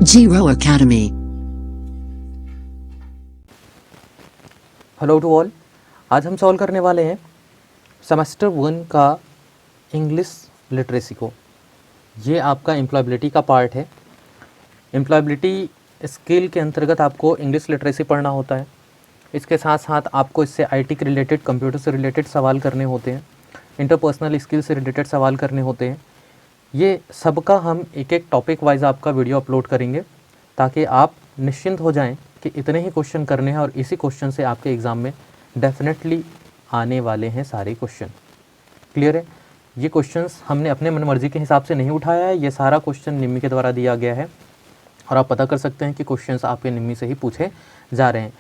Zero Academy. Hello to all. आज हम solve करने वाले हैं सेमेस्टर 1 का इंग्लिश लिटरेसी को। ये आपका एम्प्लॉयबिलिटी का पार्ट है। एम्प्लॉयबिलिटी स्किल के अंतर्गत आपको इंग्लिश लिटरेसी पढ़ना होता है। इसके साथ साथ आपको इससे आईटी के रिलेटेड, कंप्यूटर से रिलेटेड सवाल करने होते हैं, इंटरपर्सनल स्किल से रिलेटेड सवाल करने होते हैं। ये सबका हम एक एक टॉपिक वाइज आपका वीडियो अपलोड करेंगे ताकि आप निश्चिंत हो जाएं कि इतने ही क्वेश्चन करने हैं और इसी क्वेश्चन से आपके एग्ज़ाम में डेफिनेटली आने वाले हैं सारे क्वेश्चन। क्लियर है? ये क्वेश्चंस हमने अपने मनमर्जी के हिसाब से नहीं उठाया है, ये सारा क्वेश्चन निम्मी के द्वारा दिया गया है और आप पता कर सकते हैं कि क्वेश्चंस आपके निम्मी से ही पूछे जा रहे हैं।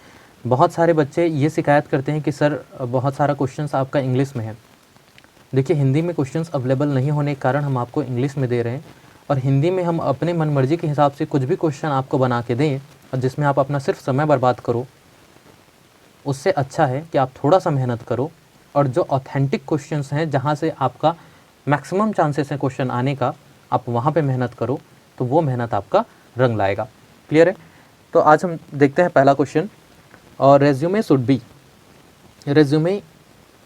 बहुत सारे बच्चे ये शिकायत करते हैं कि सर बहुत सारा क्वेश्चंस आपका इंग्लिश में है। देखिए, हिंदी में क्वेश्चंस अवेलेबल नहीं होने के कारण हम आपको इंग्लिश में दे रहे हैं और हिंदी में हम अपने मनमर्जी के हिसाब से कुछ भी क्वेश्चन आपको बना के दें और जिसमें आप अपना सिर्फ समय बर्बाद करो, उससे अच्छा है कि आप थोड़ा सा मेहनत करो और जो ऑथेंटिक क्वेश्चंस हैं जहाँ से आपका मैक्सिमम चांसेस हैं क्वेश्चन आने का, आप वहाँ पे मेहनत करो तो वो मेहनत आपका रंग लाएगा। क्लियर है? तो आज हम देखते हैं पहला क्वेश्चन। और रेज्यूमे शुड बी, रेज्यूमे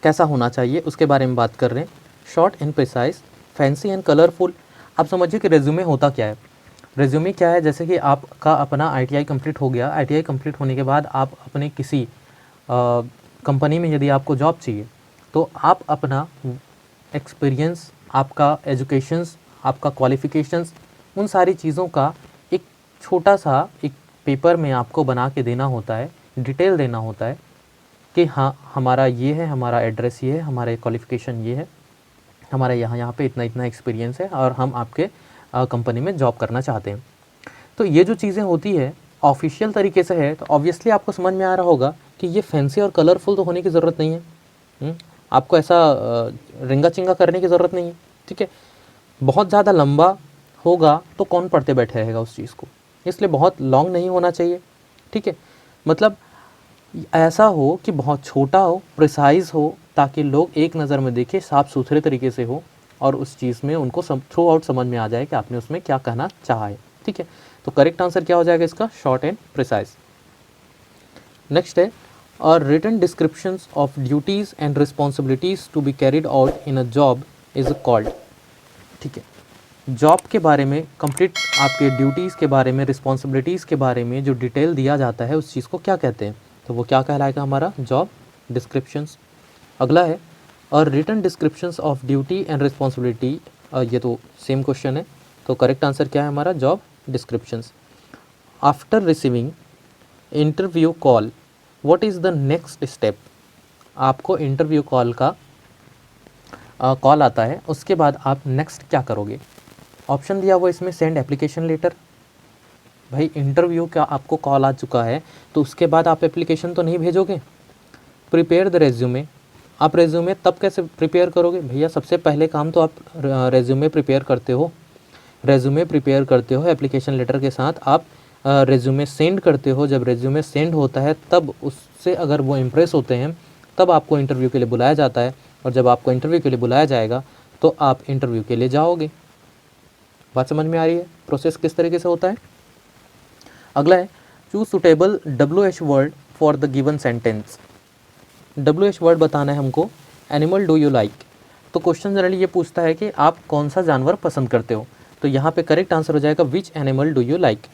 कैसा होना चाहिए उसके बारे में बात कर रहे हैं। Short and precise, fancy and colourful. आप समझिए कि रेज्यूमे होता क्या है। रेज्यूमे क्या है, जैसे कि आपका अपना आईटीआई कंप्लीट हो गया। आईटीआई कंप्लीट होने के बाद आप अपने किसी कंपनी में यदि आपको जॉब चाहिए तो आप अपना एक्सपीरियंस, आपका एजुकेशंस, आपका क्वालिफ़िकेशंस, उन सारी चीज़ों का एक छोटा सा एक पेपर में आपको बना के देना होता है, डिटेल देना होता है कि हाँ हमारा ये है, हमारा एड्रेस ये है, हमारा क्वालिफ़िकेशन ये है, हमारा यहाँ पे इतना इतना एक्सपीरियंस है और हम आपके कंपनी में जॉब करना चाहते हैं। तो ये जो चीज़ें होती है ऑफिशियल तरीके से है तो ऑब्वियसली आपको समझ में आ रहा होगा कि ये फैंसी और कलरफुल तो होने की ज़रूरत नहीं है। आपको ऐसा रिंगा चिंगा करने की ज़रूरत नहीं है। ठीक है? बहुत ज़्यादा लंबा होगा तो कौन पढ़ते बैठे रहेगा उस चीज़ को, इसलिए बहुत लॉन्ग नहीं होना चाहिए। ठीक है? मतलब ऐसा हो कि बहुत छोटा हो, प्रिसाइज हो, ताकि लोग एक नज़र में देखें, साफ़ सुथरे तरीके से हो और उस चीज़ में उनको थ्रू आउट समझ में आ जाए कि आपने उसमें क्या कहना चाहा है। ठीक है? तो करेक्ट आंसर क्या हो जाएगा इसका? Short and precise. नेक्स्ट है, और written descriptions of duties and responsibilities to be carried out in a job is called. ठीक है? जॉब के बारे में कंप्लीट आपके ड्यूटीज़ के बारे में, रिस्पॉन्सिबिलिटीज़ के बारे में जो डिटेल दिया जाता है उस चीज़ को क्या कहते हैं? तो वो क्या कहलाएगा हमारा? Job descriptions. अगला है, और written descriptions of duty and responsibility. ये तो सेम क्वेश्चन है, तो करेक्ट आंसर क्या है हमारा? Job descriptions. After receiving interview call what is the next step. आपको इंटरव्यू कॉल का कॉल आता है, उसके बाद आप नेक्स्ट क्या करोगे? ऑप्शन दिया हुआ इसमें, सेंड एप्लीकेशन लेटर। भाई इंटरव्यू का आपको कॉल आ चुका है तो उसके बाद आप एप्लीकेशन तो नहीं भेजोगे। प्रिपेयर द रेज्यूमे, आप रेज्यूमे तब कैसे प्रिपेयर करोगे? भैया सबसे पहले काम तो आप रेज्यूमे प्रिपेयर करते हो, रेज्यूमे प्रिपेयर करते हो, एप्लीकेशन लेटर के साथ आप रेज्यूमे सेंड करते हो। जब रेज्यूमे सेंड होता है तब उससे अगर वो इम्प्रेस होते हैं तब आपको इंटरव्यू के लिए बुलाया जाता है और जब आपको इंटरव्यू के लिए बुलाया जाएगा तो आप इंटरव्यू के लिए जाओगे। बात समझ में आ रही है? प्रोसेस किस तरीके से होता है। अगला है, choose suitable WH word for the given sentence. WH word बताना है हमको। एनिमल डू यू लाइक, तो क्वेश्चन जनरली ये पूछता है कि आप कौन सा जानवर पसंद करते हो, तो यहाँ पे करेक्ट आंसर हो जाएगा which animal do you like.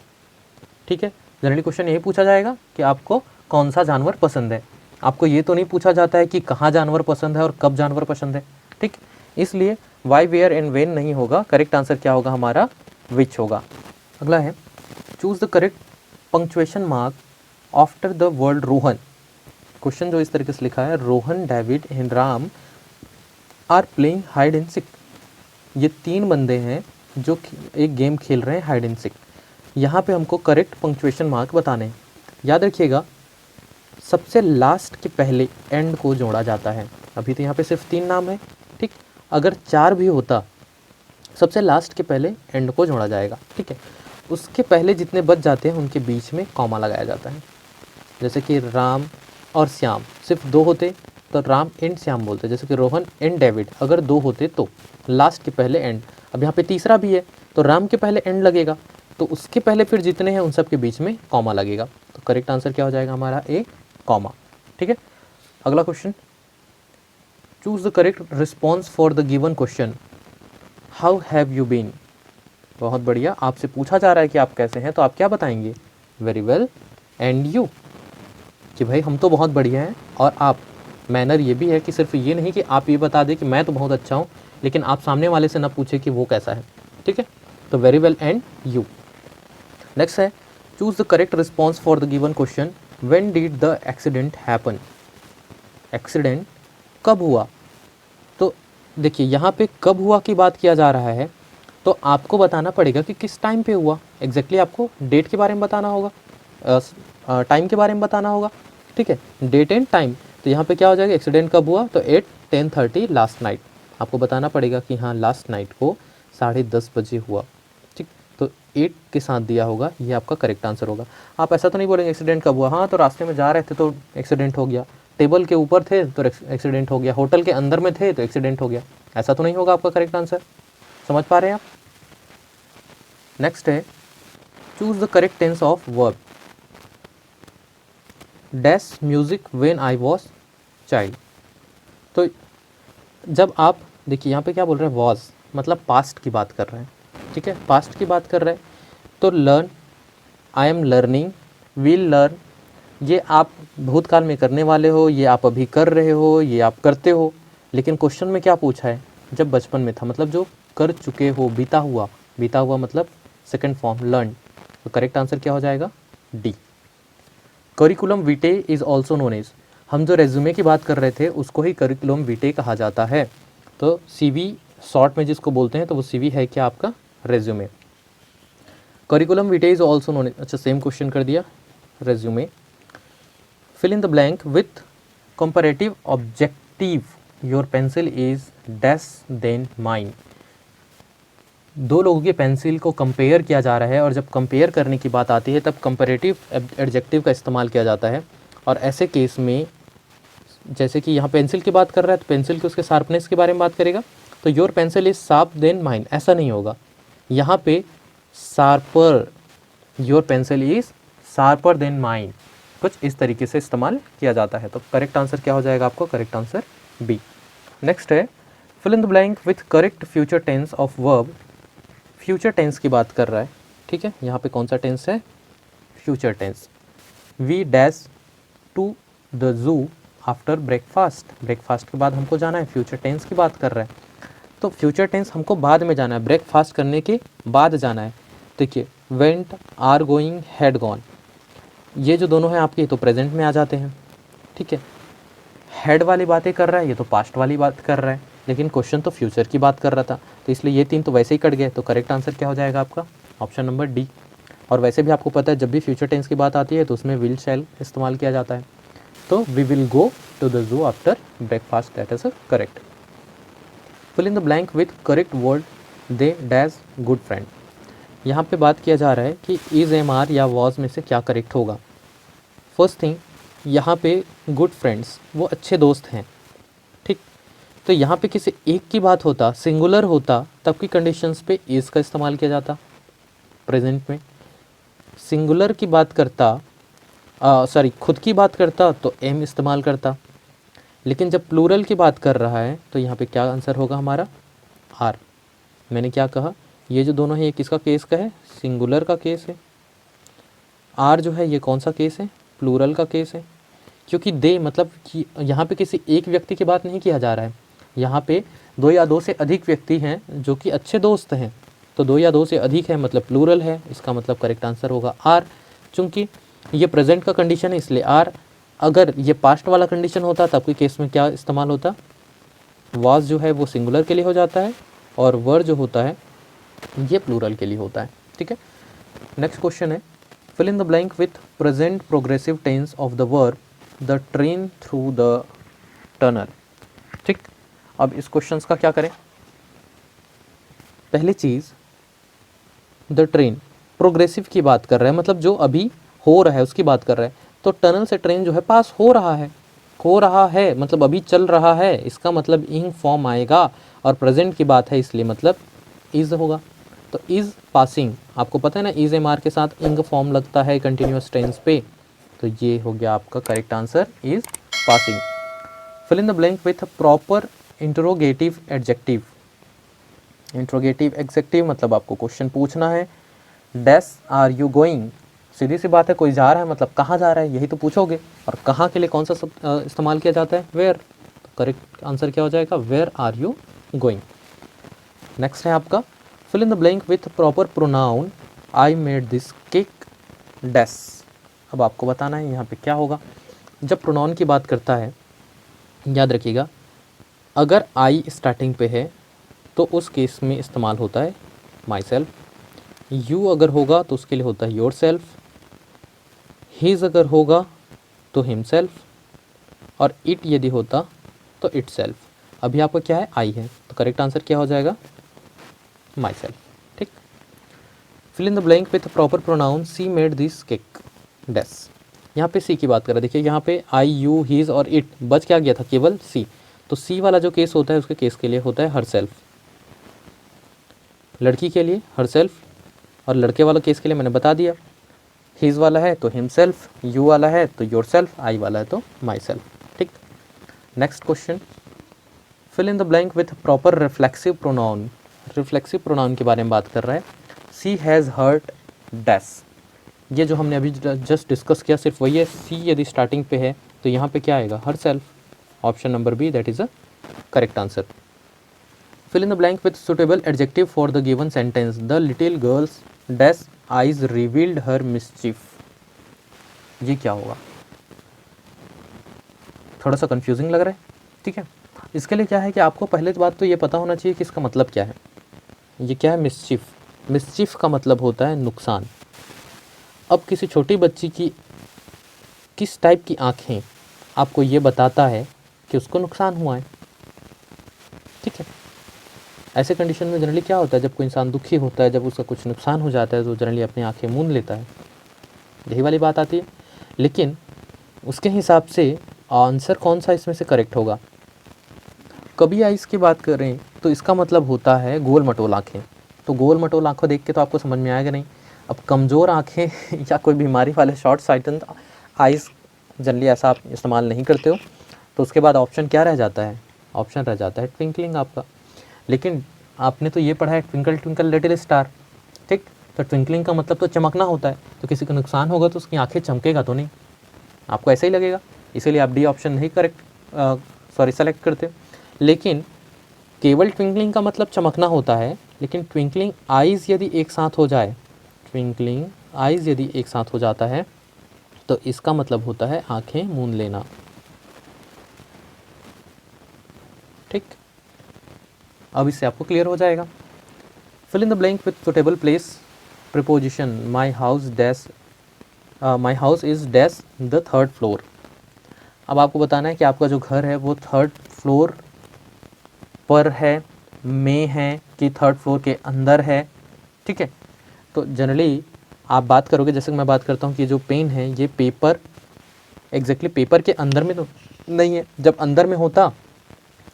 ठीक है? जनरली क्वेश्चन यही पूछा जाएगा कि आपको कौन सा जानवर पसंद है। आपको ये तो नहीं पूछा जाता है कि कहाँ जानवर पसंद है और कब जानवर पसंद है। ठीक? इसलिए वाई, वेयर एंड वेन नहीं होगा। करेक्ट आंसर क्या होगा हमारा? विच होगा। अगला है, choose the correct punctuation mark after the word Rohan. Question जो इस तरीके से लिखा है, Rohan, David and Ram are playing hide and seek. ये तीन बंदे हैं जो एक गेम खेल रहे हैं, हाइड एंड सिक। यहाँ पे हमको करेक्ट पंक्चुएशन मार्क बताने हैं। याद रखिएगा, सबसे लास्ट के पहले एंड को जोड़ा जाता है। अभी तो यहाँ पे सिर्फ 3 नाम है। ठीक? अगर 4 भी होता, सबसे लास्ट के पहले एंड को जोड़ा जाएगा। ठीक है? उसके पहले जितने बच जाते हैं उनके बीच में कॉमा लगाया जाता है। जैसे कि राम और श्याम सिर्फ 2 होते तो राम एंड श्याम बोलते। जैसे कि रोहन एंड डेविड, अगर 2 होते तो लास्ट के पहले एंड। अब यहाँ पे तीसरा भी है तो राम के पहले एंड लगेगा तो उसके पहले फिर जितने हैं उन सब के बीच में कॉमा लगेगा। तो करेक्ट आंसर क्या हो जाएगा हमारा ए कॉमा। ठीक है, अगला question, choose the correct response for the given question, how have you been. बहुत बढ़िया, आपसे पूछा जा रहा है कि आप कैसे हैं, तो आप क्या बताएंगे, वेरी वेल एंड यू, कि भाई हम तो बहुत बढ़िया हैं। और आप, मैनर ये भी है कि सिर्फ ये नहीं कि आप ये बता दें कि मैं तो बहुत अच्छा हूँ, लेकिन आप सामने वाले से ना पूछे कि वो कैसा है। ठीक है, तो very well and you. Next है, choose the correct response for the given question, when did the accident happen. Accident कब हुआ। तो देखिए यहाँ पे कब हुआ की बात किया जा रहा है, तो आपको बताना पड़ेगा कि किस टाइम पे हुआ। एग्जैक्टली आपको डेट के बारे में बताना होगा, टाइम के बारे में बताना होगा। ठीक है, डेट एंड टाइम। तो यहाँ पे क्या हो जाएगा, एक्सीडेंट कब हुआ, तो 8:10:30 लास्ट नाइट। आपको बताना पड़ेगा कि हाँ लास्ट नाइट को 10:30 बजे हुआ। ठीक, तो 8 के साथ दिया होगा, ये आपका करेक्ट आंसर होगा। आप ऐसा तो नहीं बोलेंगे एक्सीडेंट कब हुआ, हाँ तो रास्ते में जा रहे थे तो एक्सीडेंट हो गया, टेबल के ऊपर थे तो एक्सीडेंट हो गया, होटल के अंदर में थे तो एक्सीडेंट हो गया। ऐसा तो नहीं होगा आपका करेक्ट आंसर। समझ पा रहे हैं आप। नेक्स्ट है, choose the correct tense of verb, dash music when I was child. तो जब आप देखिए यहाँ पे क्या बोल रहे हैं, वॉज मतलब पास्ट की बात कर रहे हैं। ठीक है, पास्ट की बात कर रहे हैं, तो learn, I am learning, will learn, ये आप भूतकाल में करने वाले हो, ये आप अभी कर रहे हो, ये आप करते हो। लेकिन क्वेश्चन में क्या पूछा है, जब बचपन में था, मतलब जो कर चुके हो, बीता हुआ, बीता हुआ मतलब सेकंड फॉर्म लर्न। तो करेक्ट आंसर क्या हो जाएगा, D. Curriculum vitae is also known as, हम जो रेज्यूमे की बात कर रहे थे उसको ही करिकुलम विटे कहा जाता है। तो सीवी शॉर्ट में जिसको बोलते हैं, तो वो सीवी है क्या आपका, resume. Curriculum vitae is also known as, अच्छा सेम क्वेश्चन कर दिया, resume. Fill in the blank with comparative objective, your pencil is dash than mine. दो लोगों की पेंसिल को कंपेयर किया जा रहा है, और जब कंपेयर करने की बात आती है तब कंपैरेटिव एडजेक्टिव का इस्तेमाल किया जाता है। और ऐसे केस में, जैसे कि यहाँ पेंसिल की बात कर रहा है, तो पेंसिल के उसके शार्पनेस के बारे में बात करेगा, तो your pencil is sharp then mine, ऐसा नहीं होगा। यहाँ पे sharper, your pencil is sharper then mine, कुछ इस तरीके से इस्तेमाल किया जाता है। तो करेक्ट आंसर क्या हो जाएगा आपको, करेक्ट आंसर बी। नेक्स्ट है, fill in the blank with correct future tense of verb. Future tense की बात कर रहा है। ठीक है, यहाँ पे कौन सा टेंस है, future tense. We dash to the zoo after breakfast, breakfast के बाद हमको जाना है, फ्यूचर टेंस की बात कर रहा है। तो फ्यूचर टेंस हमको बाद में जाना है, ब्रेकफास्ट करने के बाद जाना है। देखिए went, are going, had gone, ये जो दोनों हैं आपके, तो प्रेजेंट में आ जाते हैं। ठीक है, हेड वाली बातें कर रहा है, ये तो पास्ट वाली बात कर रहा है, लेकिन क्वेश्चन तो फ्यूचर की बात कर रहा था, तो इसलिए ये तीन तो वैसे ही कट गए। तो करेक्ट आंसर क्या हो जाएगा आपका, ऑप्शन नंबर डी। और वैसे भी आपको पता है जब भी फ्यूचर टेंस की बात आती है तो उसमें विल शैल इस्तेमाल किया जाता है। तो we will go to the zoo after breakfast, that is correct. Fill in the blank with correct word, they dash good friend. यहाँ पे बात किया जा रहा है कि इज, एम, आर या वॉज में से क्या करेक्ट होगा। फर्स्ट थिंग, यहाँ पे गुड फ्रेंड्स वो अच्छे दोस्त हैं। ठीक, तो यहाँ पे किसी एक की बात होता, सिंगुलर होता, तब की कंडीशंस पे इज़ का इस्तेमाल किया जाता। प्रेजेंट में सिंगुलर की बात करता, खुद की बात करता तो एम इस्तेमाल करता। लेकिन जब प्लूरल की बात कर रहा है तो यहाँ पे क्या आंसर होगा हमारा, आर। मैंने क्या कहा, ये जो दोनों हैं ये किसका केस का है, सिंगुलर का केस है। आर जो है ये कौन सा केस है, प्लूरल का केस है। क्योंकि दे मतलब कि यहाँ पे किसी एक व्यक्ति की बात नहीं किया जा रहा है, यहाँ पे दो या दो से अधिक व्यक्ति हैं जो कि अच्छे दोस्त हैं। तो दो या दो से अधिक है मतलब प्लूरल है, इसका मतलब करेक्ट आंसर होगा आर। चूँकि ये प्रेजेंट का कंडीशन है इसलिए आर। अगर ये पास्ट वाला कंडीशन होता तब के केस में क्या इस्तेमाल होता, वाज जो है वो सिंगुलर के लिए हो जाता है, और वर जो होता है ये प्लूरल के लिए होता है। ठीक है, नेक्स्ट क्वेश्चन है, fill in the blank with present progressive tense of the verb the train through the tunnel. ठीक, अब इस क्वेश्चन का क्या करें। पहली चीज़, द ट्रेन प्रोग्रेसिव की बात कर रहा है, मतलब जो अभी हो रहा है उसकी बात कर रहा है। तो टनल से ट्रेन जो है पास हो रहा है मतलब अभी चल रहा है, इसका मतलब इंग फॉर्म आएगा, और प्रेजेंट की बात है इसलिए मतलब इज होगा। तो इज़ पासिंग, आपको पता है ना इज़ एम आर के साथ इंग फॉर्म लगता है कंटिन्यूस टेंस पे, तो ये हो गया आपका correct answer is passing. Fill in the blank with proper interrogative adjective. Interrogative adjective मतलब आपको क्वेश्चन पूछना है, डैश आर यू गोइंग, सीधी सी बात है, कोई जा रहा है मतलब कहाँ जा रहा है यही तो पूछोगे, और कहाँ के लिए कौन सा इस्तेमाल किया जाता है, वेयर, तो करेक्ट आंसर क्या हो जाएगा, where are you going. Next है आपका fill in the blank with proper pronoun, I made this cake dash. अब आपको बताना है यहाँ पे क्या होगा। जब प्रोनाउन की बात करता है याद रखिएगा, अगर आई स्टार्टिंग पे है तो उस केस में इस्तेमाल होता है माई सेल्फ, यू अगर होगा तो उसके लिए होता है योर सेल्फ, हिज अगर होगा तो हिमसेल्फ, और इट यदि होता तो इट सेल्फ। अभी आपका क्या है, आई है, तो करेक्ट आंसर क्या हो जाएगा, माई सेल्फ। ठीक, fill in the blank with proper pronoun, she made this cake dash. यहाँ पे सी की बात कर रहे हैं, देखिए यहाँ पे आई यू हिज और इट बच क्या गया था, केवल सी, तो सी वाला जो केस होता है उसके केस के लिए होता है हर सेल्फ, लड़की के लिए हर सेल्फ, और लड़के वाला केस के लिए मैंने बता दिया, हिज वाला है तो हिमसेल्फ, यू वाला है तो योर सेल्फ, आई वाला है तो माई सेल्फ। ठीक, next question, fill in the blank with proper reflexive pronoun. Reflexive pronoun के बारे में बात कर रहा है, सी हैज़ हर्ट डैश। ये जो हमने अभी जस्ट डिस्कस किया सिर्फ वही है, सी यदि स्टार्टिंग पे है तो यहाँ पे क्या आएगा, herself, option number B that is a correct answer. Fill in the blank with suitable adjective for the given sentence, the little girls dash eyes revealed her mischief. ये क्या होगा, थोड़ा सा कंफ्यूजिंग लग रहा है, ठीक है। इसके लिए क्या है कि आपको पहले बात तो ये पता होना चाहिए कि इसका मतलब क्या है। ये क्या है, मिस्चीफ। मिस्चीफ का मतलब होता है नुकसान। अब किसी छोटी बच्ची की किस टाइप की आँखें आपको ये बताता है कि उसको नुकसान हुआ है, ठीक है। ऐसे कंडीशन में जनरली क्या होता है, जब कोई इंसान दुखी होता है, जब उसका कुछ नुकसान हो जाता है तो जनरली अपनी आंखें मूंद लेता है, यही वाली बात आती है। लेकिन उसके हिसाब से आंसर कौन सा इसमें से करेक्ट होगा। कभी आइज़ की बात करें तो इसका मतलब होता है गोल मटोल आँखें, तो गोल मटोल आँखों देख के तो आपको समझ में आएगा नहीं। अब कमज़ोर आँखें या कोई बीमारी वाले शॉर्ट साइटेड आइज़ जनरली ऐसा आप इस्तेमाल नहीं करते हो, तो उसके बाद ऑप्शन क्या रह जाता है, ऑप्शन रह जाता है ट्विंकलिंग आपका। लेकिन आपने तो ये पढ़ा है ट्विंकल ट्विंकल लिटिल स्टार, ठीक, तो ट्विंकलिंग का मतलब तो चमकना होता है, तो किसी को नुकसान होगा तो उसकी आंखें चमकेगा तो नहीं, आपको ऐसा ही लगेगा, इसीलिए आप डी ऑप्शन नहीं सेलेक्ट करते। लेकिन केवल ट्विंकलिंग का मतलब चमकना होता है, लेकिन ट्विंकलिंग आइज़ यदि एक साथ हो जाए, ट्विंकलिंग आइज़ यदि एक साथ हो जाता है तो इसका मतलब होता है आंखें मूंद लेना, ठीक। अब इससे आपको क्लियर हो जाएगा। Fill in the blank with suitable place preposition, my house dash, my house is dash the third floor. अब आपको बताना है कि आपका जो घर है वो थर्ड फ्लोर पर है, में है, कि थर्ड फ्लोर के अंदर है, ठीक है। तो जनरली आप बात करोगे, जैसे कि मैं बात करता हूँ कि जो पेन है ये पेपर, एग्जैक्टली पेपर के अंदर में तो नहीं है, जब अंदर में होता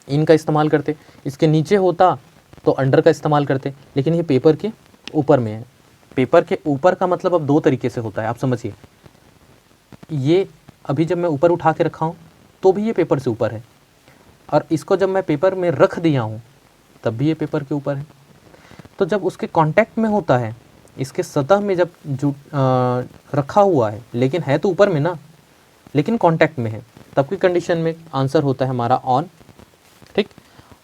इनका इस्तेमाल करते, इसके नीचे होता तो अंडर का इस्तेमाल करते, लेकिन ये पेपर के ऊपर में है। पेपर के ऊपर का मतलब अब दो तरीके से होता है, आप समझिए। ये अभी जब मैं ऊपर उठा के रखा हूँ तो भी ये पेपर से ऊपर है, और इसको जब मैं पेपर में रख दिया हूँ तब भी ये पेपर के ऊपर है। तो जब उसके कांटेक्ट में होता है, इसके सतह में जब रखा हुआ है, लेकिन है तो ऊपर में ना, लेकिन कांटेक्ट में है, तब की कंडीशन में आंसर होता है हमारा ऑन, ठीक।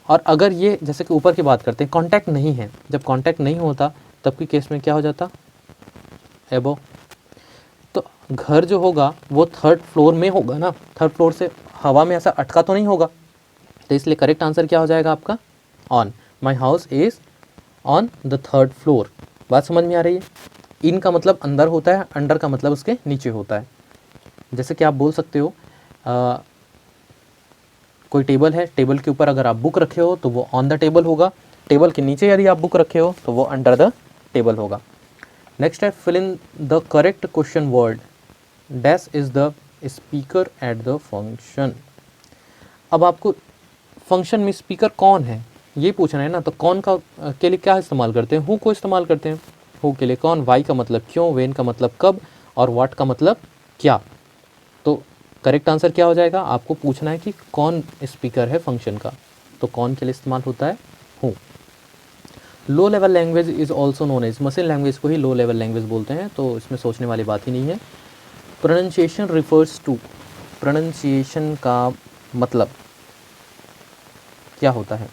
और अगर ये जैसे कि ऊपर की बात करते हैं, कांटेक्ट नहीं है, जब कांटेक्ट नहीं होता तब की केस में क्या हो जाता, एबो। तो घर जो होगा वो थर्ड फ्लोर में होगा ना, थर्ड फ्लोर से हवा में ऐसा अटका तो नहीं होगा, तो इसलिए करेक्ट आंसर क्या हो जाएगा आपका, on. My house is on the third floor. बात समझ में आ रही है। इन का मतलब अंदर होता है, अंडर का मतलब उसके नीचे होता है। जैसे कि आप बोल सकते हो कोई टेबल है, टेबल के ऊपर अगर आप बुक रखे हो तो वो ऑन द टेबल होगा, टेबल के नीचे यदि आप बुक रखे हो तो वो अंडर द टेबल होगा। नेक्स्ट है fill in the correct question word, dash is the speaker at the function. अब आपको फंक्शन में स्पीकर कौन है ये पूछ रहे हैं ना, तो कौन का के लिए क्या इस्तेमाल करते हैं, हु को इस्तेमाल करते हैं। हु के लिए कौन, वाई का मतलब क्यों, वेन का मतलब कब, और व्हाट का मतलब क्या। तो करेक्ट आंसर क्या हो जाएगा, आपको पूछना है कि कौन स्पीकर है फंक्शन का, तो कौन के लिए इस्तेमाल होता है, who. Low level language is also known as, machine language को ही लो लेवल लैंग्वेज बोलते हैं, तो इसमें सोचने वाली बात ही नहीं है। प्रोनंसिएशन रिफर्स टू, प्रोनंसिएशन का मतलब क्या होता है।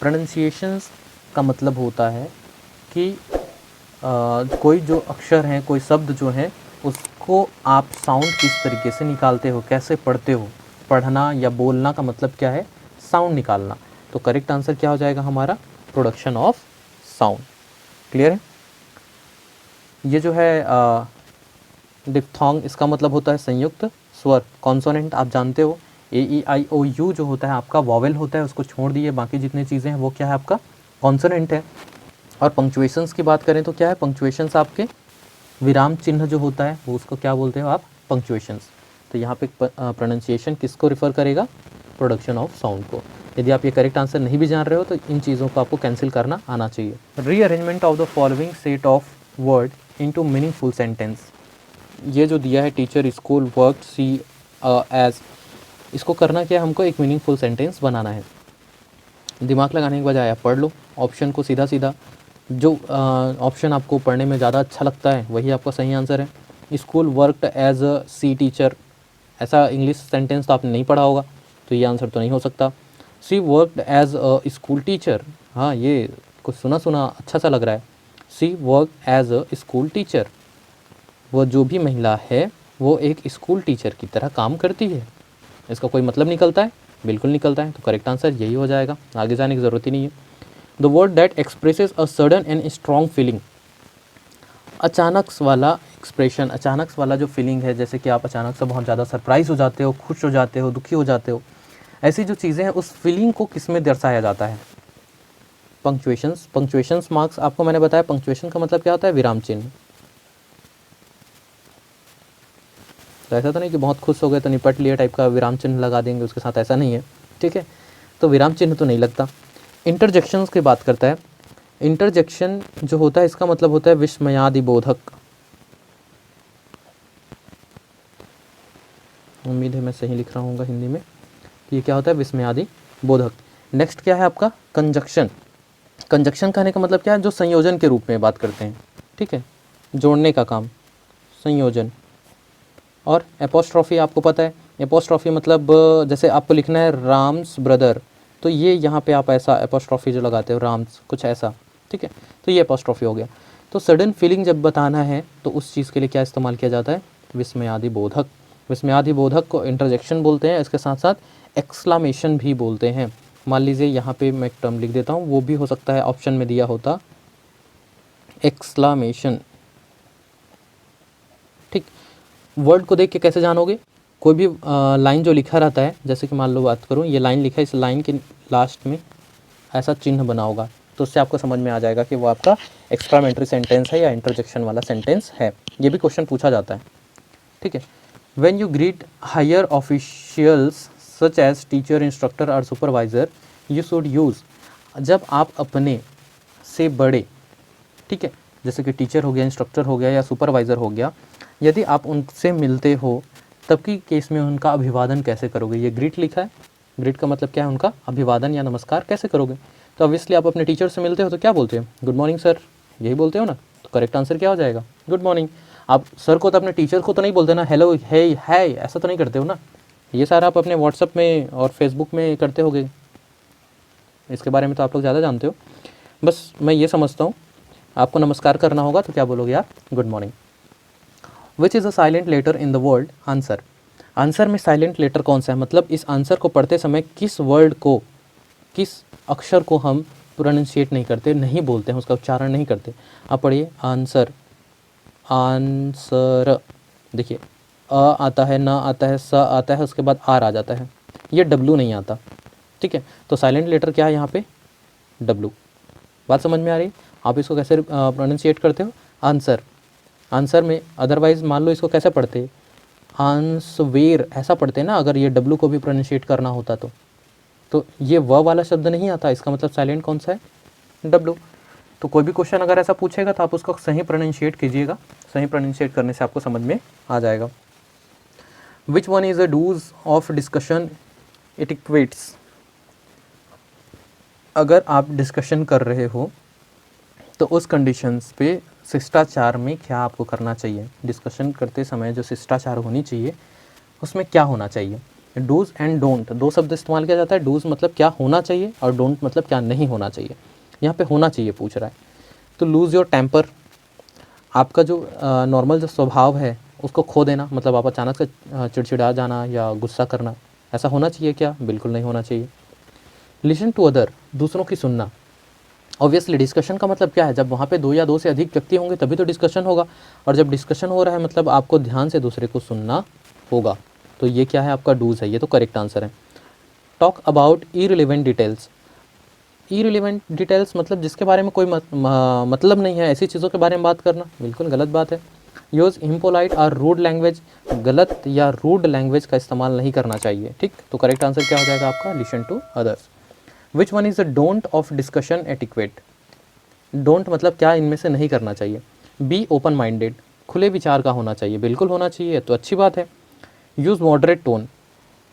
प्रोनंसिएशंस का मतलब होता है कि कोई जो अक्षर हैं, कोई शब्द जो है, उसको आप साउंड किस तरीके से निकालते हो, कैसे पढ़ते हो। पढ़ना या बोलना का मतलब क्या है, साउंड निकालना। तो करेक्ट आंसर क्या हो जाएगा हमारा, प्रोडक्शन ऑफ साउंड। क्लियर है। ये जो है डिप्थोंग, इसका मतलब होता है संयुक्त स्वर, कॉन्सोनेंट आप जानते हो। AEIOU जो होता है आपका वॉवेल होता है, उसको छोड़ दिए बाकी जितनी चीज़ें हैं वो क्या है आपका कॉन्सोनेंट है। और पंक्चुएशंस की बात करें तो क्या है, पंक्चुएशंस आपके विराम चिन्ह जो होता है वो उसको क्या बोलते हो आप, पंक्चुएशंस। तो यहाँ पे प्रोनाउंसिएशन किसको रिफ़र करेगा, प्रोडक्शन ऑफ साउंड को। यदि आप ये करेक्ट आंसर नहीं भी जान रहे हो तो इन चीज़ों को आपको कैंसिल करना आना चाहिए। Rearrangement of the following set of word into meaningful sentence. ये जो दिया है टीचर स्कूल वर्क सी एज, इसको करना क्या है, हमको एक मीनिंगफुल सेंटेंस बनाना है। दिमाग लगाने के बजाय आप पढ़ लो ऑप्शन को सीधा सीधा, जो ऑप्शन आपको पढ़ने में ज़्यादा अच्छा लगता है वही आपका सही आंसर है। School worked as a she teacher, ऐसा इंग्लिश सेंटेंस तो आपने नहीं पढ़ा होगा, तो ये आंसर तो नहीं हो सकता। She worked as a school teacher, हाँ ये कुछ सुना सुना अच्छा सा लग रहा है। She work as a school teacher, वो जो भी महिला है वो एक स्कूल टीचर की तरह काम करती है। इसका कोई मतलब निकलता है, बिल्कुल निकलता है। तो करेक्ट आंसर यही हो जाएगा, आगे जाने की ज़रूरत ही नहीं है। The word that expresses a sudden and strong feeling, अचानक वाला एक्सप्रेशन, अचानक वाला जो फीलिंग है, जैसे कि आप अचानक से बहुत ज़्यादा सरप्राइज हो जाते हो, खुश हो जाते हो, दुखी हो जाते हो, ऐसी जो चीज़ें हैं उस फीलिंग को किस में दर्शाया जाता है, पंक्चुएशंस। पंक्चुएशंस मार्क्स आपको मैंने बताया, पंक्चुएशन का मतलब क्या होता है, विराम चिन्ह। तो ऐसा तो नहीं कि बहुत खुश हो गए तो निपट लिए टाइप का विराम चिन्ह लगा देंगे उसके साथ, ऐसा नहीं है, ठीक है। तो विराम चिन्ह तो नहीं लगता। इंटरजेक्शंस की बात करता है, इंटरजेक्शन जो होता है इसका मतलब होता है विस्मयादि बोधक। उम्मीद है मैं सही लिख रहा हूँ हिंदी में, कि ये क्या होता है, विस्मयादि बोधक। नेक्स्ट क्या है आपका, कंजक्शन। कंजक्शन कहने का मतलब क्या है, जो संयोजन के रूप में बात करते हैं, ठीक है, जोड़ने का काम, संयोजन। और एपोस्ट्रॉफी आपको पता है, एपोस्ट्रॉफी मतलब जैसे आपको लिखना है राम्स ब्रदर, तो ये यहाँ पे आप ऐसा एपोस्ट्रॉफी जो लगाते हो, राम्स कुछ ऐसा, ठीक है, तो ये एपोस्ट्रॉफी हो गया। तो सडन फीलिंग जब बताना है तो उस चीज़ के लिए क्या इस्तेमाल किया जाता है, विस्मयादि बोधक। विस्मयादि बोधक को इंटरजेक्शन बोलते हैं, इसके साथ साथ एक्सक्लामेशन भी बोलते हैं। मान लीजिए यहाँ पे मैं एक टर्म लिख देता हूँ, वो भी हो सकता है ऑप्शन में दिया होता, एक्सक्लामेशन, ठीक। वर्ड को देख के कैसे जानोगे, कोई भी लाइन जो लिखा रहता है, जैसे कि मान लो बात करूँ, ये लाइन लिखा है, इस लाइन के लास्ट में ऐसा चिन्ह बना होगा, तो उससे आपको समझ में आ जाएगा कि वो आपका एक्सक्लामेटरी सेंटेंस है या इंटरजेक्शन वाला सेंटेंस है। ये भी क्वेश्चन पूछा जाता है, ठीक है। When you greet higher officials such as teacher, instructor और सुपरवाइज़र, यू शुड यूज़, जब आप अपने से बड़े, ठीक है, जैसे कि टीचर हो गया, इंस्ट्रक्टर हो गया या सुपरवाइज़र हो गया, यदि आप उनसे मिलते हो तब की केस में उनका अभिवादन कैसे करोगे। ये ग्रीट लिखा है, ग्रीट का मतलब क्या है, उनका अभिवादन या नमस्कार कैसे करोगे। तो ऑब्वियसली आप अपने टीचर से मिलते हो तो क्या बोलते हो, गुड मॉर्निंग सर, यही बोलते हो ना। तो करेक्ट आंसर क्या हो जाएगा, गुड मॉर्निंग। आप सर को तो अपने टीचर को तो नहीं बोलते ना, हेलो है ऐसा तो नहीं करते हो ना। ये सारा आप अपने व्हाट्सअप में और फेसबुक में करते होगे, इसके बारे में तो आप लोग ज़्यादा जानते हो। बस मैं ये समझता हूँ, आपको नमस्कार करना होगा तो क्या बोलोगे आप, good morning. Which is a silent letter in the word answer. Answer में साइलेंट लेटर कौन सा है, मतलब इस आंसर को पढ़ते समय किस वर्ड को, किस अक्षर को हम प्रोनाउंशिएट नहीं करते, नहीं बोलते हैं, उसका उच्चारण नहीं करते। आप पढ़िए आंसर, आंसर, देखिए अ आता है, न आता है, स आता है, उसके बाद आर आ जाता है, ये डब्लू नहीं आता, ठीक है। तो साइलेंट लेटर क्या है यहाँ पे, डब्लू। बात समझ में आ रही है। आप इसको कैसे प्रोनाउंशिएट करते हो, आंसर, आंसर में। अदरवाइज़ मान लो इसको कैसे पढ़ते, आंसवेर ऐसा पढ़ते हैं ना, अगर ये डब्लू को भी प्रोनाउंशिएट करना होता तो तो ये व वाला शब्द नहीं आता, इसका मतलब साइलेंट कौन सा है, डब्लू। तो कोई भी क्वेश्चन अगर ऐसा पूछेगा तो आप उसको सही प्रोनाउंशिएट कीजिएगा, सही प्रोनाउंशिएट करने से आपको समझ में आ जाएगा। Which one is a do's of discussion etiquettes. अगर आप डिस्कशन कर रहे हो तो उस कंडीशंस पे शिष्टाचार में क्या आपको करना चाहिए, डिस्कशन करते समय जो शिष्टाचार होनी चाहिए उसमें क्या होना चाहिए। डूज एंड डोंट दो शब्द इस्तेमाल किया जाता है। डूज मतलब क्या होना चाहिए और डोंट मतलब क्या नहीं होना चाहिए। यहाँ पे होना चाहिए पूछ रहा है, तो लूज़ योर टेम्पर, आपका जो नॉर्मल जो स्वभाव है उसको खो देना, मतलब आप अचानक से चिड़चिड़ा जाना या गुस्सा करना, ऐसा होना चाहिए क्या, बिल्कुल नहीं होना चाहिए। लिसन टू अदर, दूसरों की सुनना। ऑब्वियसली डिस्कशन का मतलब क्या है, जब वहाँ पे दो या दो से अधिक व्यक्ति होंगे तभी तो डिस्कशन होगा, और जब डिस्कशन हो रहा है मतलब आपको ध्यान से दूसरे को सुनना होगा। तो ये क्या है, आपका डूज है, ये तो करेक्ट आंसर है। Talk about irrelevant details. Irrelevant details मतलब जिसके बारे में कोई मतलब नहीं है, ऐसी चीज़ों के बारे में बात करना, बिल्कुल गलत बात है। यूज़ इम्पोलाइट और रूड लैंग्वेज, गलत या रूड लैंग्वेज का इस्तेमाल नहीं करना चाहिए, ठीक। तो करेक्ट आंसर क्या हो जाएगा आपका, listen to others. Which one is the don't of discussion etiquette. Don't मतलब क्या इनमें से नहीं करना चाहिए। बी ओपन माइंडेड, खुले विचार का होना चाहिए, बिल्कुल होना चाहिए, तो अच्छी बात है। यूज़ मॉडरेट टोन,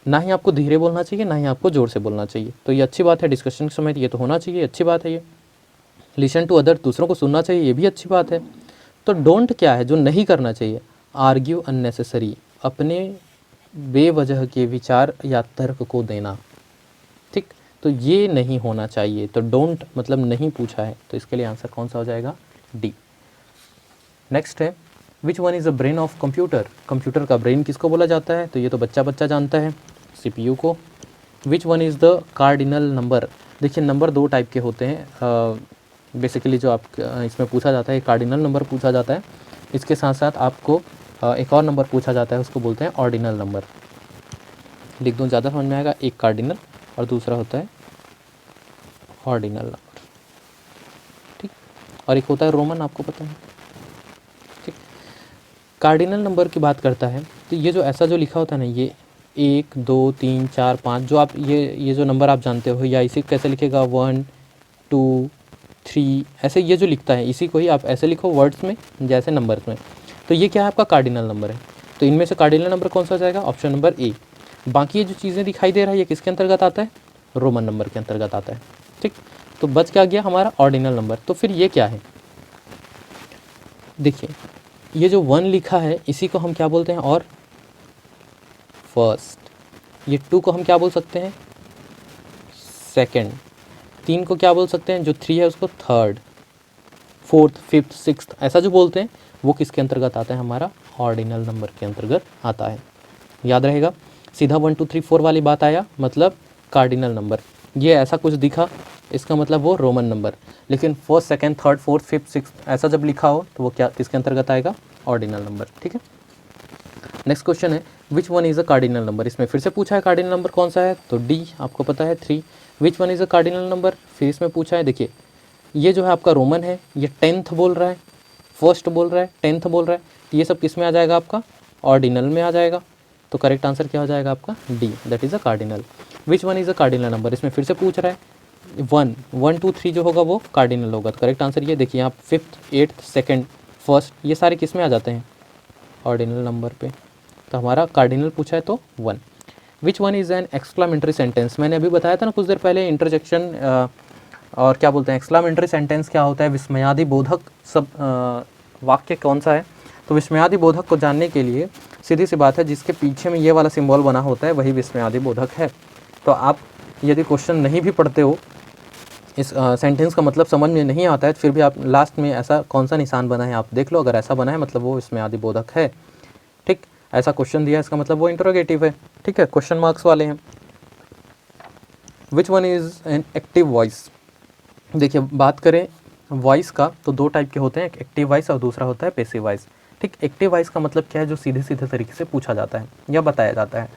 ना ही आपको धीरे बोलना चाहिए ना ही आपको ज़ोर से बोलना चाहिए, तो ये अच्छी बात है। डिस्कशन के समय ये तो होना चाहिए, अच्छी बात है ये। लिसन टू अदर, दूसरों को सुनना चाहिए, ये भी अच्छी बात है। तो डोंट क्या है जो नहीं करना चाहिए, आर्ग्यू अननेसेसरी, अपने बेवजह के विचार या तर्क को देना, ठीक। तो ये नहीं होना चाहिए, तो डोंट मतलब नहीं पूछा है, तो इसके लिए आंसर कौन सा हो जाएगा, डी। नेक्स्ट है, which one is the brain of computer. Computer का ब्रेन किसको बोला जाता है, तो ये तो बच्चा बच्चा जानता है, सीपीयू को। विच one is the cardinal number. देखिए नंबर दो टाइप के होते हैं, बेसिकली जो आप इसमें पूछा जाता है कार्डिनल नंबर पूछा जाता है, इसके साथ साथ आपको एक और नंबर पूछा जाता है, उसको बोलते हैं ऑर्डिनल नंबर। लिख दूँ, ज़्यादा समझ में आएगा, एक कार्डिनल और दूसरा होता है ऑर्डिनल नंबर, ठीक। और एक होता है रोमन, आपको पता है, ठीक। कार्डिनल नंबर की बात करता है तो ये जो ऐसा जो लिखा होता है ना, ये 1 2 3 4 5, जो आप ये जो नंबर आप जानते हो, या इसी कैसे लिखेगा 1 2 3, ऐसे ये जो लिखता है इसी को ही आप ऐसे लिखो वर्ड्स में जैसे नंबर्स में, तो ये क्या है आपका कार्डिनल नंबर है। तो इनमें से कार्डिनल नंबर कौन सा हो जाएगा, ऑप्शन नंबर ए। बाकी ये जो चीज़ें दिखाई दे रहा है ये किसके अंतर्गत आता है, रोमन नंबर के अंतर्गत आता है, ठीक। तो बच क्या गया हमारा ऑर्डिनल नंबर। तो फिर ये क्या है, देखिए ये जो 1 लिखा है इसी को हम क्या बोलते हैं, और फर्स्ट। ये 2 को हम क्या बोल सकते हैं, सेकंड। 3 को क्या बोल सकते हैं, जो 3 है उसको थर्ड, फोर्थ, फिफ्थ, सिक्स्थ, ऐसा जो बोलते हैं वो किसके अंतर्गत आता है, हमारा ऑर्डिनल नंबर के अंतर्गत आता है। याद रहेगा, सीधा 1 2 3 4 वाली बात आया मतलब कार्डिनल नंबर, ये ऐसा कुछ दिखा इसका मतलब वो रोमन नंबर, लेकिन first second third fourth fifth sixth ऐसा जब लिखा हो तो वो क्या किसके अंतर्गत आएगा, ऑर्डिनल नंबर, ठीक है। नेक्स्ट क्वेश्चन है, which one is a cardinal number. इसमें फिर से पूछा है कार्डिनल नंबर कौन सा है, तो डी आपको पता है 3। विच one is a cardinal number, फिर इसमें पूछा है, देखिए ये जो है आपका रोमन है, ये 10th बोल रहा है, फर्स्ट बोल रहा है, 10th बोल रहा है, तो ये सब किस में आ जाएगा आपका, ऑर्डिनल में आ जाएगा। तो करेक्ट आंसर क्या हो जाएगा आपका, D, that is a cardinal. Which one is a cardinal number, इसमें फिर से पूछ रहा है 1 1 2 3 जो होगा वो कार्डिनल होगा, तो करेक्ट आंसर ये देखिए यहाँ 5th 8th सेकंड फर्स्ट ये सारे किस में आ जाते हैं, ऑर्डिनल नंबर पे। तो हमारा कार्डिनल पूछा है तो 1। विच one is an exclamatory sentence, मैंने अभी बताया था ना कुछ देर पहले, इंटरजेक्शन और क्या बोलते हैं एक्सक्लामेटरी सेंटेंस क्या होता है, विस्मयादि बोधक सब वाक्य कौन सा है। तो विस्मयादि बोधक को जानने के लिए सीधी सी बात है, जिसके पीछे में ये वाला सिंबल बना होता है वही विस्मयादि बोधक है। तो आप यदि क्वेश्चन नहीं भी पढ़ते हो, इस सेंटेंस का मतलब समझ में नहीं आता है, फिर भी आप लास्ट में ऐसा कौन सा निशान बना है आप देख लो, अगर ऐसा बना है मतलब वो विस्मयादि बोधक है, ठीक। ऐसा क्वेश्चन दिया है इसका मतलब वो इंटरोगेटिव है, ठीक है, क्वेश्चन मार्क्स वाले हैं। विच one is an active voice. देखिए बात करें वॉइस का तो दो टाइप के होते हैं, एक एक्टिव वॉइस और दूसरा होता है पैसिव वॉइस, ठीक। एक्टिव वॉइस का मतलब क्या है, जो सीधे सीधे तरीके से पूछा जाता है या बताया जाता है।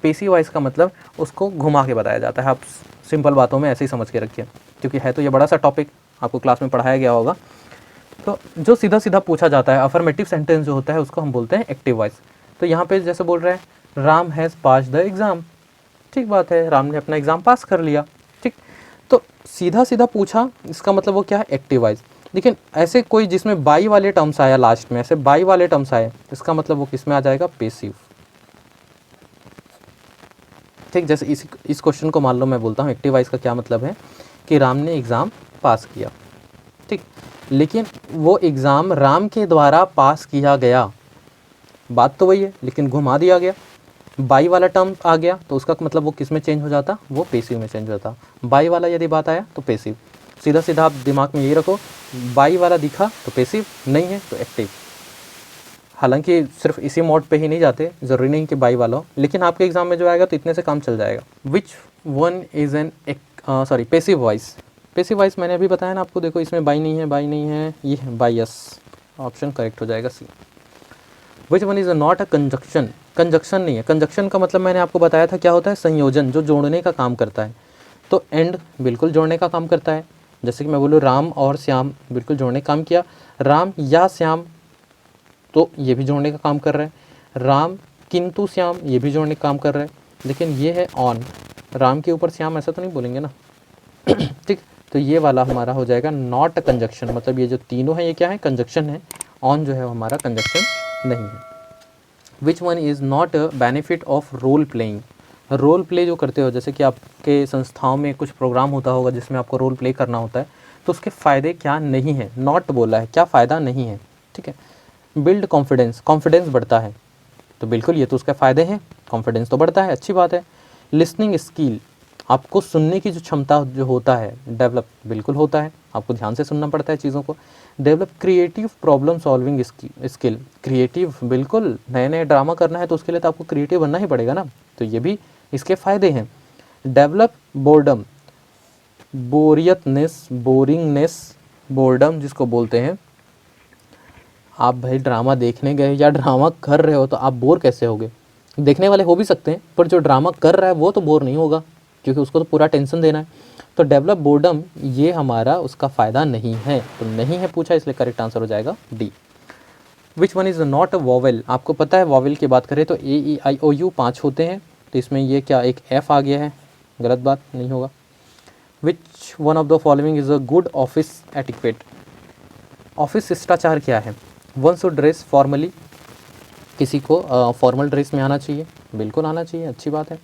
पैसिव वॉइस का मतलब उसको घुमा के बताया जाता है। आप सिंपल बातों में ऐसे ही समझ के रखिए, क्योंकि है तो ये बड़ा सा टॉपिक, आपको क्लास में पढ़ाया गया होगा। तो जो सीधा सीधा पूछा जाता है अफर्मेटिव सेंटेंस जो होता है उसको हम बोलते हैं एक्टिव वॉइस। तो यहाँ पे जैसे बोल रहे हैं Ram has pass the exam, ठीक बात है, राम ने अपना एग्ज़ाम पास कर लिया। ठीक, तो सीधा सीधा पूछा, इसका मतलब वो क्या है, एक्टिव वॉइस। लेकिन ऐसे कोई जिसमें बाई वाले टर्म्स आया लास्ट में, ऐसे बाई वाले टर्म्स आए, इसका मतलब वो किस में आ जाएगा, पेसिव। ठीक, जैसे इस क्वेश्चन को मान लो मैं बोलता हूँ एक्टिव वॉइस का क्या मतलब है कि राम ने एग्ज़ाम पास किया। ठीक, लेकिन वो एग्ज़ाम राम के द्वारा पास किया गया, बात तो वही है लेकिन घुमा दिया गया। बाई वाला टर्म आ गया तो उसका मतलब वो किस में चेंज हो जाता, वो पेसिव में चेंज हो जाता। बाई वाला यदि बात आया तो पेसिव। सीधा सीधा आप दिमाग में यही रखो, बाई वाला दिखा तो पेसिव, नहीं है तो एक्टिव। हालांकि सिर्फ इसी मोड पे ही नहीं जाते, ज़रूरी नहीं कि बाई वाला हो, लेकिन आपके एग्जाम में जो आएगा तो इतने से काम चल जाएगा। Which one is an passive voice. Passive voice मैंने अभी बताया ना आपको, देखो इसमें बाई नहीं है, बाई नहीं है, ये है बाई, यस, ऑप्शन करेक्ट हो जाएगा C. Which one is not a conjunction. Conjunction नहीं है, कंजक्शन का मतलब मैंने आपको बताया था क्या होता है, संयोजन, जो जोड़ने का काम करता है। तो एंड बिल्कुल जोड़ने का काम करता है, जैसे कि मैं बोलूँ राम और श्याम, बिल्कुल जोड़ने का काम किया। राम या श्याम, तो ये भी जोड़ने का काम कर रहा है। राम किंतु श्याम, ये भी जोड़ने का काम कर रहा है। लेकिन ये है ऑन, राम के ऊपर श्याम, ऐसा तो नहीं बोलेंगे ना। ठीक, तो ये वाला हमारा हो जाएगा नॉट अ कंजक्शन, मतलब ये जो तीनों है ये क्या है, कंजक्शन है। ऑन जो है वो हमारा कंजक्शन नहीं है। Which one is not a benefit of role playing. Role play जो करते हो, जैसे कि आपके संस्थाओं में कुछ प्रोग्राम होता होगा जिसमें आपको रोल प्ले करना होता है, तो उसके फ़ायदे क्या नहीं है, नॉट बोला है, क्या फ़ायदा नहीं है। ठीक है, बिल्ड कॉन्फिडेंस, कॉन्फिडेंस बढ़ता है, तो बिल्कुल ये तो उसके फ़ायदे हैं, कॉन्फिडेंस तो बढ़ता है, अच्छी बात है। लिसनिंग स्किल, आपको सुनने की जो क्षमता जो होता है डेवलप, बिल्कुल होता है, आपको ध्यान से सुनना पड़ता है चीज़ों को। Develop creative problem solving skill, creative, बिल्कुल नए नए ड्रामा करना है तो उसके लिए तो आपको क्रिएटिव बनना ही पड़ेगा ना, तो ये भी इसके फ़ायदे हैं। डेवलप बोर्डम, बोरियतनेस, बोरिंगनेस, बोर्डम जिसको बोलते हैं, आप भाई ड्रामा देखने गए या ड्रामा कर रहे हो तो आप बोर कैसे होगे, देखने वाले हो भी सकते हैं पर जो ड्रामा कर रहा है वो तो बोर नहीं होगा, क्योंकि उसको तो पूरा टेंशन देना है। तो डेवलप बोर्डम ये हमारा उसका फ़ायदा नहीं है, तो नहीं है पूछा, इसलिए करेक्ट आंसर हो जाएगा D. Which one is not a vowel, आपको पता है वॉवेल की बात करें तो ए ई आई ओ यू 5 होते हैं, तो इसमें ये क्या एक एफ आ गया है, गलत बात नहीं होगा। Which one of the following is a good office etiquette. Office शिष्टाचार क्या है, वन शुड ड्रेस फॉर्मली, किसी को फॉर्मल ड्रेस में आना चाहिए, बिल्कुल आना चाहिए, अच्छी बात है।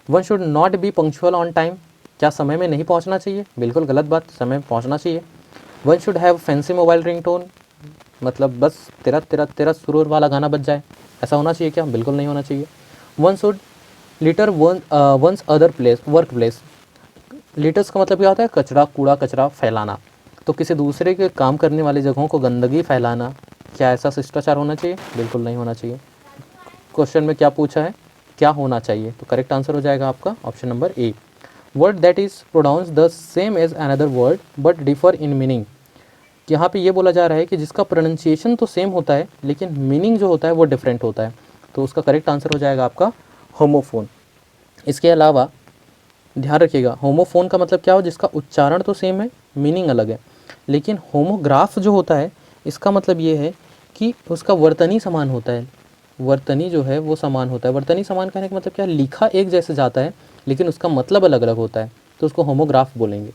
One should not be punctual on time, क्या समय में नहीं पहुंचना चाहिए, बिल्कुल गलत बात, समय में पहुंचना चाहिए। One should have fancy mobile ringtone, मतलब बस तेरा तेरा तेरा सुरूर वाला गाना बज जाए, ऐसा होना चाहिए क्या, बिल्कुल नहीं होना चाहिए। One should litter one's other place work place, litters का मतलब क्या होता है, कचरा, कूड़ा कचरा फैलाना, तो किसी दूसरे के काम करने वाली जगहों को गंदगी फैलाना, क्या ऐसा शिष्टाचार होना चाहिए, बिल्कुल नहीं होना चाहिए। क्वेश्चन में क्या पूछा है, क्या होना चाहिए, तो करेक्ट आंसर हो जाएगा आपका option number A. Word that is pronounce the same as another word but differ in meaning, यहाँ पे ये बोला जा रहा है कि जिसका प्रोनाउंसिएशन तो सेम होता है लेकिन मीनिंग जो होता है वो डिफरेंट होता है, तो उसका करेक्ट आंसर हो जाएगा आपका होमोफोन। इसके अलावा ध्यान रखिएगा, होमोफोन का मतलब क्या हो, जिसका उच्चारण तो सेम है, मीनिंग अलग है। लेकिन होमोग्राफ जो होता है इसका मतलब ये है कि उसका वर्तनी समान होता है, वर्तनी जो है वो समान होता है। वर्तनी समान कहने का मतलब क्या, लिखा एक जैसे जाता है लेकिन उसका मतलब अलग अलग होता है, तो उसको होमोग्राफ बोलेंगे।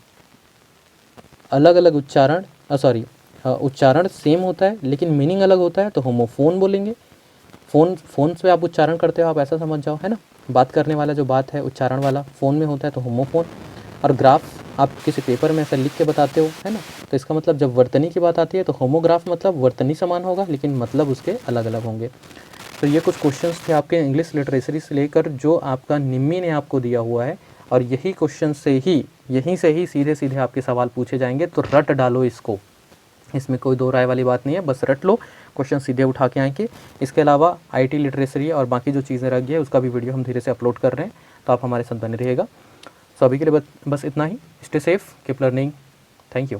अलग अलग उच्चारण, उच्चारण सेम होता है लेकिन मीनिंग अलग होता है तो होमोफोन बोलेंगे। फ़ोन से आप उच्चारण करते हो, आप ऐसा समझ जाओ, है ना, बात करने वाला जो बात है उच्चारण वाला फ़ोन में होता है तो होमोफोन। और ग्राफ आप किसी पेपर में ऐसा लिख के बताते हो, है ना, तो इसका मतलब जब वर्तनी की बात आती है तो होमोग्राफ मतलब वर्तनी समान होगा लेकिन मतलब उसके अलग अलग होंगे। तो ये कुछ क्वेश्चंस थे आपके इंग्लिश लिटरेचरी से लेकर जो आपका निम्मी ने आपको दिया हुआ है, और यही क्वेश्चन से ही, यहीं से ही सीधे सीधे आपके सवाल पूछे जाएंगे, तो रट डालो इसको, इसमें कोई दो राय वाली बात नहीं है, बस रट लो, क्वेश्चन सीधे उठा के आएंगे। इसके अलावा आईटी लिटरेचरी और बाकी जो चीज़ें रह गई है उसका भी वीडियो हम धीरे से अपलोड कर रहे हैं, तो आप हमारे साथ बने रहिएगा। सो अभी के लिए बस इतना ही, stay safe, keep learning, thank you.